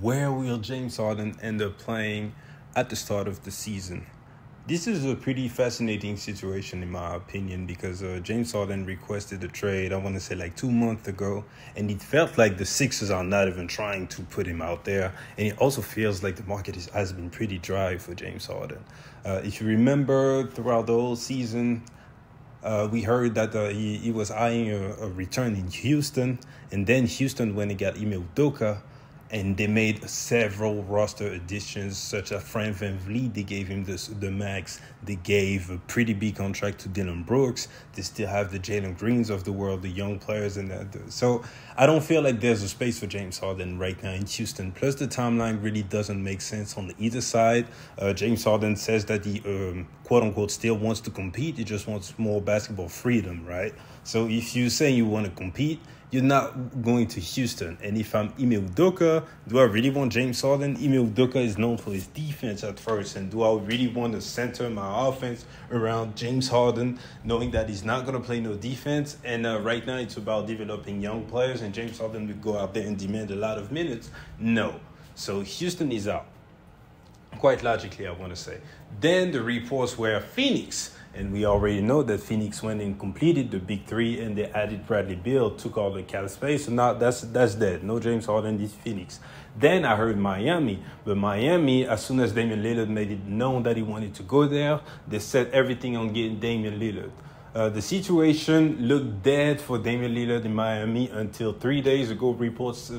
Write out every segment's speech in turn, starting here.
Where will James Harden end up playing at the start of the season? This is a pretty fascinating situation in my opinion because James Harden requested a trade, I want to say like 2 months ago, and it felt like the Sixers are not even trying to put him out there. And it also feels like the market has been pretty dry for James Harden. If you remember throughout the whole season, we heard that he was eyeing a return in Houston, and then Houston went and got Ime Udoka, and they made several roster additions, such as Fran VanVleet. They gave him the max. They gave a pretty big contract to Dylan Brooks. They still have the Jalen Greens of the world, the young players. And so I don't feel like there's a space for James Harden right now in Houston. Plus, the timeline really doesn't make sense on either side. James Harden says that he, quote-unquote, still wants to compete. He just wants more basketball freedom, right? So if you say you want to compete, you're not going to Houston. And if I'm Ime Udoka, do I really want James Harden? Ime Udoka is known for his defense at first. And do I really want to center my offense around James Harden, knowing that he's not going to play no defense? And right now it's about developing young players, and James Harden would go out there and demand a lot of minutes. No. So Houston is out. Quite logically, I want to say. Then the reports were Phoenix. And we already know that Phoenix went and completed the big three, and they added Bradley Beal, took all the cap space. So now that's dead. No James Harden, this Phoenix. Then I heard Miami. But Miami, as soon as Damian Lillard made it known that he wanted to go there, they set everything on getting Damian Lillard. The situation looked dead for Damian Lillard in Miami until 3 days ago. Reports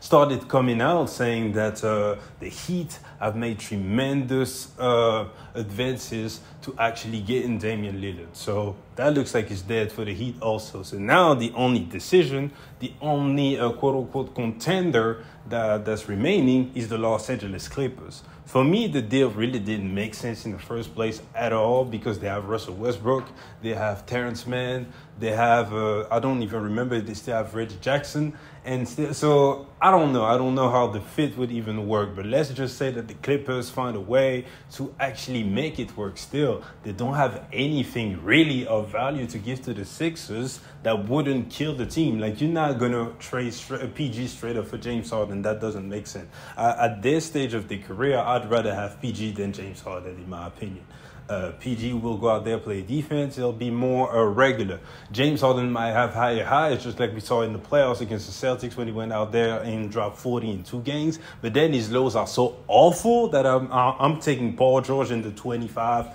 started coming out saying that the Heat have made tremendous advances to actually getting Damian Lillard. So that looks like it's dead for the Heat also. So now the only decision, the only quote-unquote contender that's remaining is the Los Angeles Clippers. For me, the deal really didn't make sense in the first place at all because they have Russell Westbrook, they have Terrence Mann, they have, I don't even remember, they still have Reggie Jackson. And so I don't know how the fit would even work. But let's just say that the Clippers find a way to actually make it work still. They don't have anything really of value to give to the Sixers that wouldn't kill the team. Like, you're not going to trade a PG straight up for James Harden. That doesn't make sense. At this stage of their career, I'd rather have PG than James Harden, in my opinion. PG will go out there, play defense. It'll be more regular. James Harden might have higher highs, just like we saw in the playoffs against the Celtics when he went out there and dropped 40 in 2 games. But then his lows are so awful that I'm taking Paul George in the 25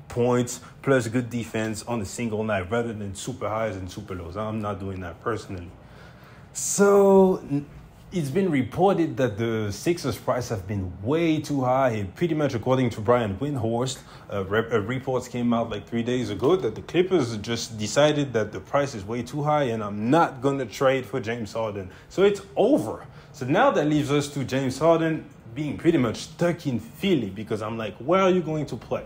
points plus good defense on a single night rather than super highs and super lows. I'm not doing that personally. So it's been reported that the Sixers' price have been way too high. Pretty much according to Brian Windhorst, reports came out like 3 days ago that the Clippers just decided that the price is way too high and I'm not going to trade for James Harden. So it's over. So now that leaves us to James Harden being pretty much stuck in Philly because I'm like, where are you going to play?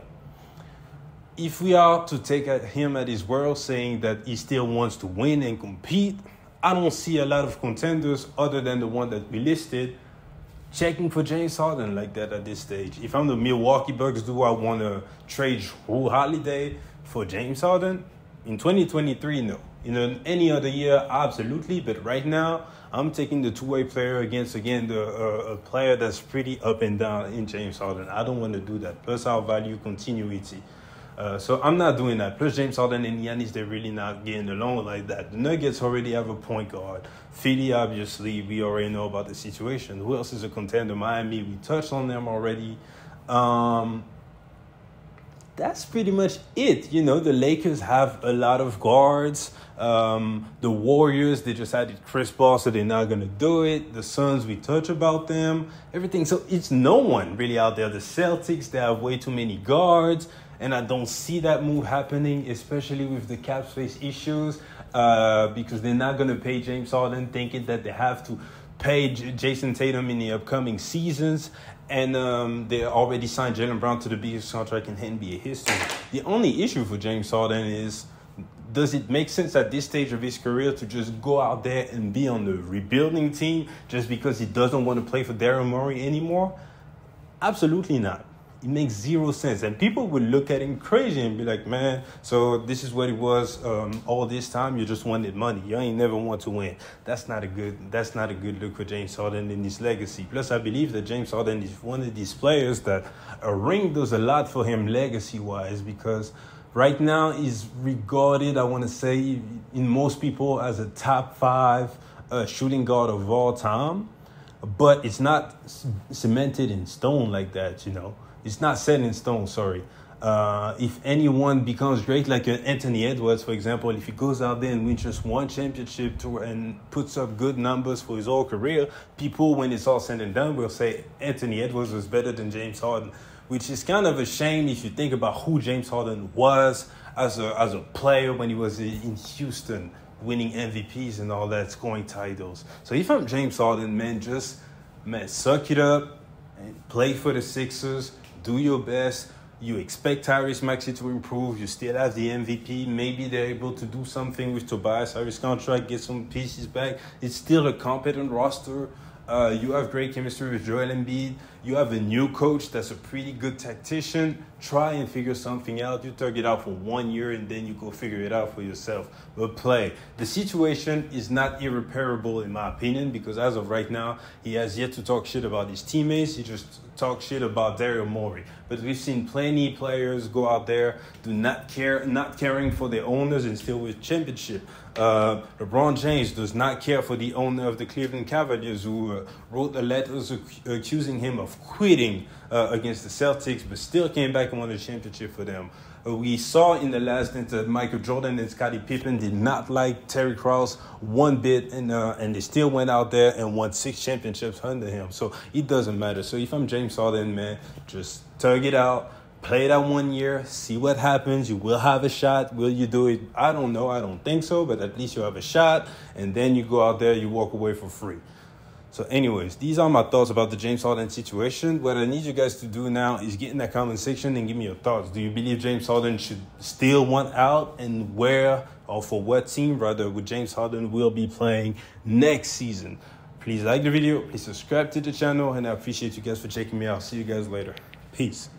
If we are to take him at his word saying that he still wants to win and compete, I don't see a lot of contenders other than the one that we listed checking for James Harden like that at this stage. If I'm the Milwaukee Bucks, do I want to trade Jrue Holiday for James Harden? In 2023, no. In any other year, absolutely. But right now, I'm taking the two-way player against, again, a player that's pretty up and down in James Harden. I don't want to do that. Plus, I'll value continuity. So I'm not doing that. Plus, James Harden and Giannis, they're really not getting along like that. The Nuggets already have a point guard. Philly, obviously, we already know about the situation. Who else is a contender? Miami, we touched on them already. That's pretty much it. You know, the Lakers have a lot of guards. The Warriors, they just added Chris Paul, so they're not going to do it. The Suns, we touch about them. Everything. So it's no one really out there. The Celtics, they have way too many guards. And I don't see that move happening, especially with the cap space issues, because they're not going to pay James Harden, thinking that they have to pay Jason Tatum in the upcoming seasons. And they already signed Jaylen Brown to the biggest contract in NBA history. The only issue for James Harden is, does it make sense at this stage of his career to just go out there and be on the rebuilding team just because he doesn't want to play for Daryl Morey anymore? Absolutely not. It makes zero sense. And people would look at him crazy and be like, man, so this is what it was all this time. You just wanted money. You ain't never want to win. That's not a good look for James Harden in his legacy. Plus, I believe that James Harden is one of these players that a ring does a lot for him legacy-wise, because right now he's regarded, I want to say, in most people as a top 5 shooting guard of all time. But it's not cemented in stone like that, you know. It's not set in stone, sorry. If anyone becomes great, like Anthony Edwards, for example, if he goes out there and wins just one championship and puts up good numbers for his whole career, people, when it's all said and done, will say Anthony Edwards was better than James Harden, which is kind of a shame if you think about who James Harden was as a player when he was in Houston, winning MVPs and all that, scoring titles. So if I'm James Harden, man, suck it up and play for the Sixers. Do your best. You expect Tyrese Maxey to improve. You still have the MVP. Maybe they're able to do something with Tobias Harris' contract, get some pieces back. It's still a competent roster. You have great chemistry with Joel Embiid. You have a new coach that's a pretty good tactician. Try and figure something out. You tug it out for 1 year and then you go figure it out for yourself. But play. The situation is not irreparable in my opinion, because as of right now, he has yet to talk shit about his teammates. He just talks shit about Daryl Morey. But we've seen plenty of players go out there, not caring for their owners and still with championship. LeBron James does not care for the owner of the Cleveland Cavaliers, who wrote the letters accusing him of quitting against the Celtics, but still came back and won the championship for them. We saw in the last instance that Michael Jordan and Scottie Pippen did not like Terry Crews one bit, and they still went out there and won 6 championships under him. So it doesn't matter. So if I'm James Harden, man, just tug it out. Play that 1 year, see what happens. You will have a shot. Will you do it? I don't know. I don't think so, but at least you have a shot. And then you go out there, you walk away for free. So anyways, these are my thoughts about the James Harden situation. What I need you guys to do now is get in that comment section and give me your thoughts. Do you believe James Harden should still want out, and where or for what team, rather, would James Harden will be playing next season? Please like the video. Please subscribe to the channel, and I appreciate you guys for checking me out. See you guys later. Peace.